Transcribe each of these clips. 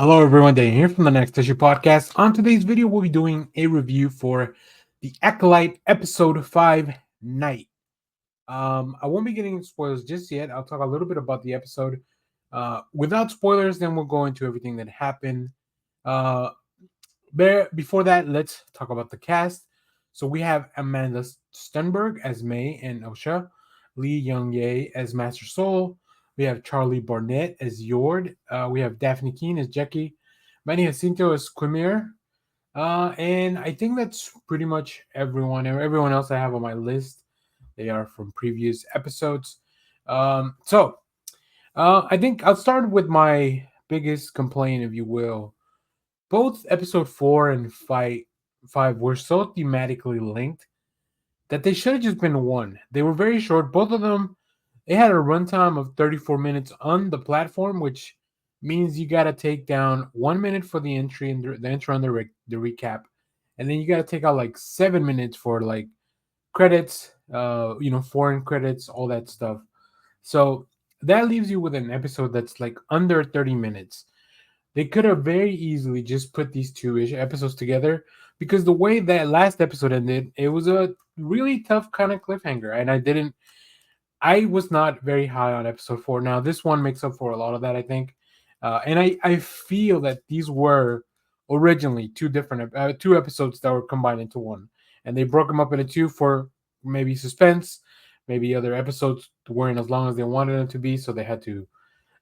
Hello, everyone. Dan here from the Next Issue Podcast. On today's video, we'll be doing a review for the Acolyte Episode 5 Night. I won't be getting into spoilers just yet. I'll talk a little bit about the episode. Without spoilers, then we'll go into everything that happened. Uh, Before that, let's talk about the cast. So we have Amanda Stenberg as May and Osha, Lee Young Ye as Master Soul. We have Charlie Barnett as Yord. We have Daphne Keene as Jackie. Manny Jacinto as Quimir. And I think that's pretty much everyone. Everyone else I have on my list, they are from previous episodes. I think I'll start with my biggest complaint, if you will. Both episode 4 and 5 were so thematically linked that they should have just been one. They were very short. Both of them, they had a runtime of 34 minutes on the platform, which means you got to take down 1 minute for the entry and the intro and the recap, and then you got to take out like 7 minutes for like credits, foreign credits, all that stuff. So that leaves you with an episode that's like under 30 minutes. They could have very easily just put these two-ish episodes together because the way that last episode ended, it was a really tough kind of cliffhanger, and I was not very high on episode 4. Now this one makes up for a lot of that, I think, and I feel that these were originally two episodes that were combined into one, and they broke them up into two for maybe suspense, maybe other episodes weren't as long as they wanted them to be, so they had to.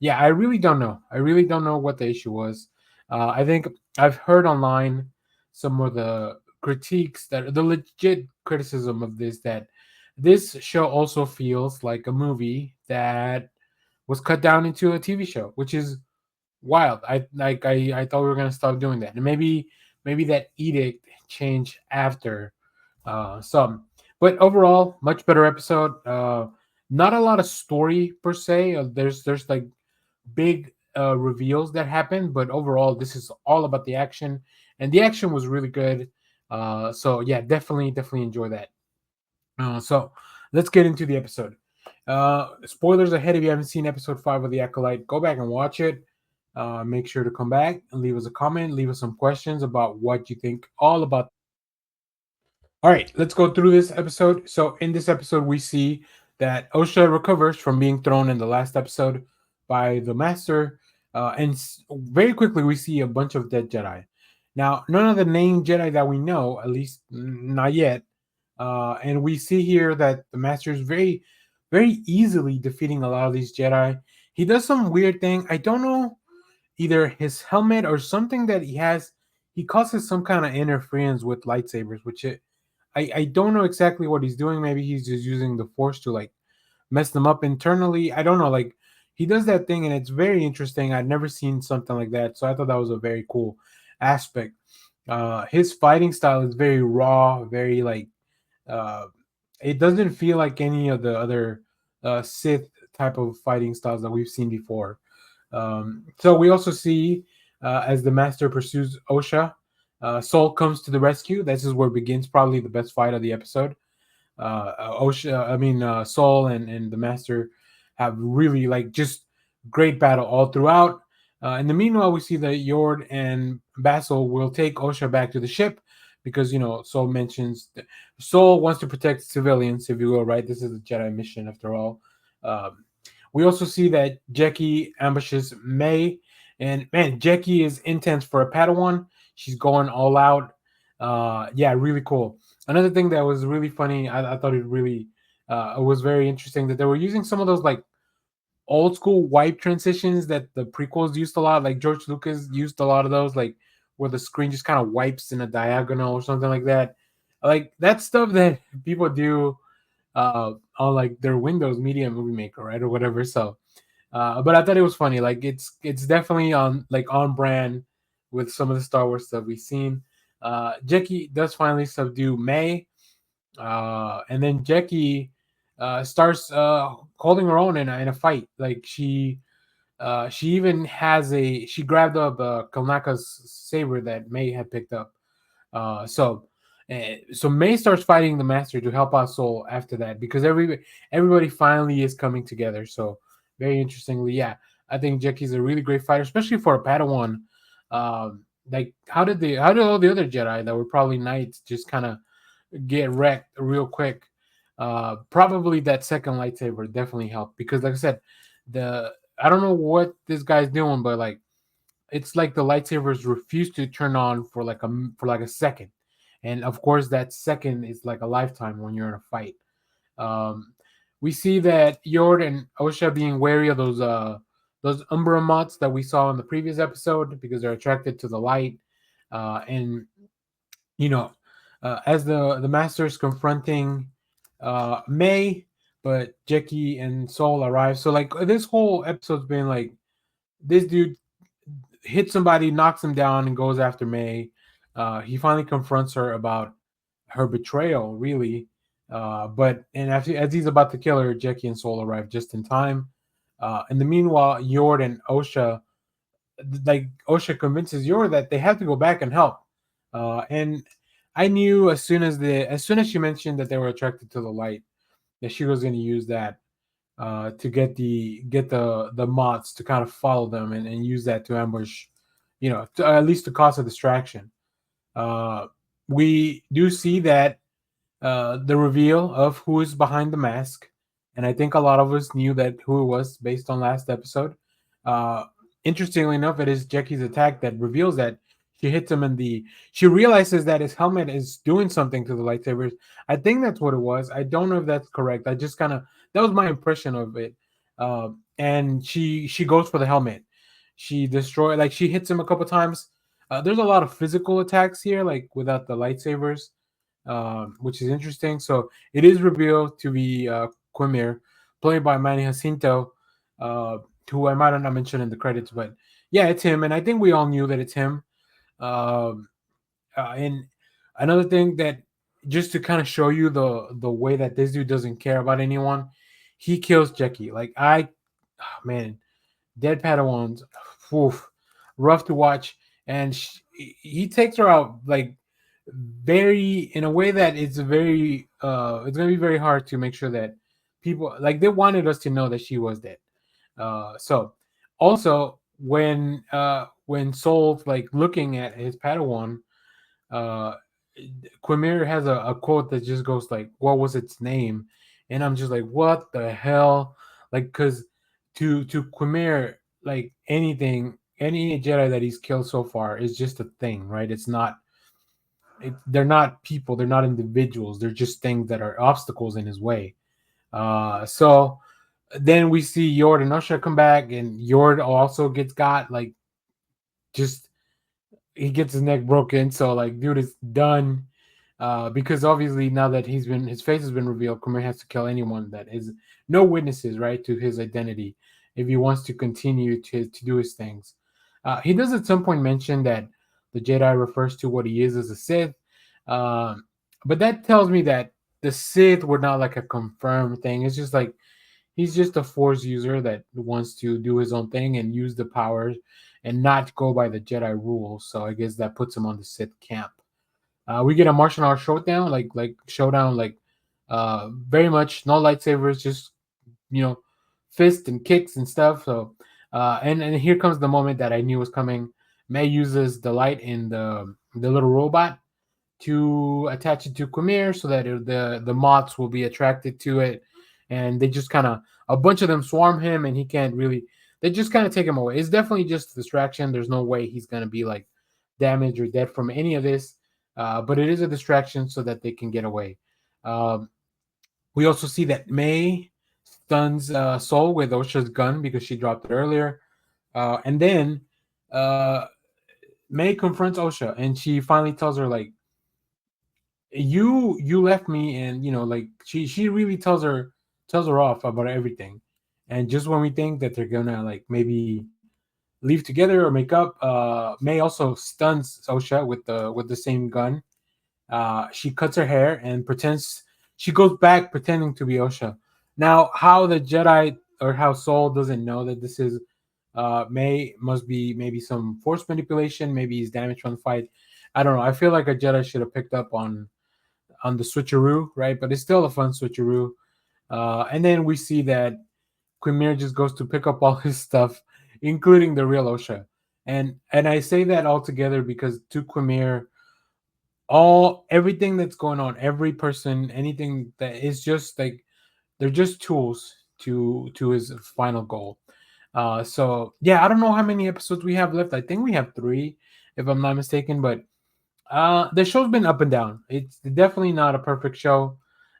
Yeah, I really don't know. I really don't know what the issue was. I think I've heard online some of the critiques that the legit criticism of this, that this show also feels like a movie that was cut down into a TV show, which is wild. I thought we were gonna stop doing that, and maybe that edict changed after some. But overall, much better episode. Not a lot of story per se. There's like big reveals that happen, but overall, this is all about the action, and the action was really good. So yeah, definitely enjoy that. So let's get into the episode. Spoilers ahead if you haven't seen episode 5 of The Acolyte. Go back and watch it. Make sure to come back and leave us a comment, leave us some questions about what you think all about. All right, let's go through this episode. So, in this episode, we see that Osha recovers from being thrown in the last episode by the Master, and very quickly we see a bunch of dead Jedi. Now, none of the named Jedi that we know, at least not yet, and we see here that the Master is very easily defeating a lot of these Jedi. He does some weird thing. I don't know, either his helmet or something that he has. He causes some kind of interference with lightsabers, I don't know exactly what he's doing. Maybe he's just using the force to like mess them up internally. I don't know. Like he does that thing, and it's very interesting. I'd never seen something like that, so I thought that was a very cool aspect. His fighting style is very raw, very like uh, it doesn't feel like any of the other Sith type of fighting styles that we've seen before. So we also see as the Master pursues Osha, Soul comes to the rescue. This is where begins probably the best fight of the episode. Soul and the Master have really like just great battle all throughout. In the meanwhile, we see that Yord and Basil will take Osha back to the ship because Soul mentions Soul wants to protect civilians, if you will, right? This is a Jedi mission after all. Um, we also see that Jackie ambushes May, and man, Jackie is intense for a Padawan. She's going all out. Yeah, really cool. Another thing that was really funny, I thought it was very interesting that they were using some of those like old school wipe transitions that the prequels used a lot. Like George Lucas used a lot of those, like where the screen just kind of wipes in a diagonal or something like that. Like that stuff that people do on like their Windows Media Movie Maker, right, or whatever. So, but I thought it was funny. Like it's definitely on brand with some of the Star Wars stuff we've seen. Jackie does finally subdue May, and then Jackie starts holding her own in a fight. Like she even she grabbed up Kalnaka's saber that May had picked up. So May starts fighting the Master to help out Soul after that because everybody finally is coming together. So very interestingly, yeah, I think Jackie's a really great fighter, especially for a Padawan. Like how did all the other Jedi that were probably knights just kind of get wrecked real quick? Probably that second lightsaber definitely helped because, like I said, the I don't know what this guy's doing, but like it's like the lightsabers refuse to turn on for for like a second, and of course that second is like a lifetime when you're in a fight. Um, we see that Yord and Osha being wary of those Umbra moths that we saw in the previous episode because they're attracted to the light, and you know, as the master is confronting May, but Jackie and Soul arrive. So like this whole episode's been like this dude hits somebody, knocks him down, and goes after May. He finally confronts her about her betrayal, really. But and as he's about to kill her, Jackie and Soul arrive just in time. In the meanwhile, Yord and Osha, like Osha convinces Yord that they have to go back and help. And I knew as soon as she mentioned that they were attracted to the light, that she was going to use that to get the mods to kind of follow them and use that to ambush, at least to cause a distraction. Uh, we do see that the reveal of who is behind the mask, and I think a lot of us knew that who it was based on last episode. Uh, Interestingly enough, it is Jackie's attack that reveals that she hits him in the. She realizes that his helmet is doing something to the lightsabers. I think that's what it was. I don't know if that's correct. I just kind of that was my impression of it. And she goes for the helmet. She hits him a couple times. There's a lot of physical attacks here, like without the lightsabers, which is interesting. So it is revealed to be Quimir, played by Manny Jacinto, uh, who I might have not mentioned in the credits, but yeah, it's him, and I think we all knew that it's him. Um, and another thing that just to kind of show you the way that this dude doesn't care about anyone, he kills Jackie. Man, Dead Padawans, oof, rough to watch, and he takes her out like very in a way that it's gonna be very hard to make sure that people like they wanted us to know that she was dead. So also when Soul's like looking at his Padawan, uh Quimir has a quote that just goes like, "What was its name?" And I'm just like, "What the hell?" Like, because to Quimir, like any Jedi that he's killed so far is just a thing, right? They're not people, they're not individuals, they're just things that are obstacles in his way. So then we see Yord and Usha come back, and Yord also gets got like just he gets his neck broken. So like, dude is done. Because obviously now that his face has been revealed, Khmer has to kill anyone that is no witnesses, right, to his identity if he wants to continue to do his things. He does at some point mention that the Jedi refers to what he is as a Sith, um, but that tells me that the Sith were not like a confirmed thing. It's just like he's just a Force user that wants to do his own thing and use the powers and not go by the Jedi rules. So I guess that puts him on the Sith camp. We get a martial art showdown, very much no lightsabers, just you know, fists and kicks and stuff. So, and here comes the moment that I knew was coming. May uses the light in the little robot to attach it to Quimir so that the moths will be attracted to it, and they just kind of a bunch of them swarm him, and he can't really. They just kind of take him away. It's definitely just a distraction. There's no way he's gonna be like damaged or dead from any of this, but it is a distraction so that they can get away. Um, we also see that May stuns Soul with Osha's gun because she dropped it earlier, and then uh, May confronts Osha, and she finally tells her like you left me, and like she really tells her off about everything. And just when we think that they're gonna like maybe leave together or make up, May also stuns Osha with the same gun. She cuts her hair and pretends she goes back pretending to be Osha. Now how the Jedi or how Soul doesn't know that this is May must be maybe some force manipulation, maybe he's damaged from the fight. I don't know. I feel like a Jedi should have picked up on the switcheroo, right? But it's still a fun switcheroo. And then we see that Quimir just goes to pick up all his stuff, including the real Osha. And I say that all together because to Quimir, all everything that's going on, every person, anything that is just like they're just tools to his final goal. So yeah, I don't know how many episodes we have left. I think we have three, if I'm not mistaken. But the show's been up and down. It's definitely not a perfect show,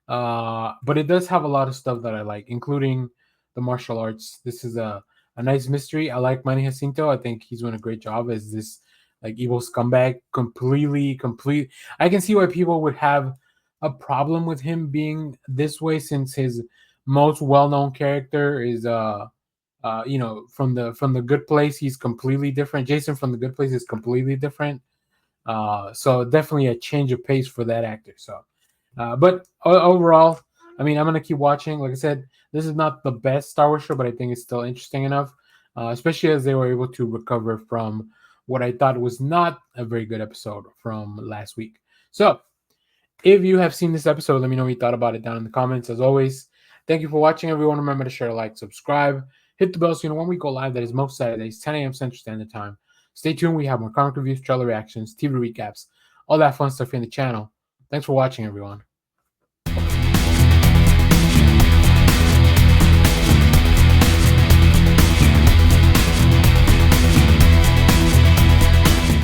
but it does have a lot of stuff that I like, including the martial arts. This is a nice mystery. I like Manny Jacinto. I think he's doing a great job as this like evil scumbag. Complete. I can see why people would have a problem with him being this way, since his most well-known character is from the Good Place. He's completely different. Jason from the Good Place is completely different. So definitely a change of pace for that actor. So, but overall, I mean, I'm gonna keep watching. Like I said, this is not the best Star Wars show, but I think it's still interesting enough, especially as they were able to recover from what I thought was not a very good episode from last week. So, if you have seen this episode, let me know what you thought about it down in the comments. As always, thank you for watching, everyone. Remember to share, like, subscribe, hit the bell so you know when we go live. That is most Saturdays, 10 a.m. Central Standard Time. Stay tuned. We have more comic reviews, trailer reactions, TV recaps, all that fun stuff in the channel. Thanks for watching, everyone.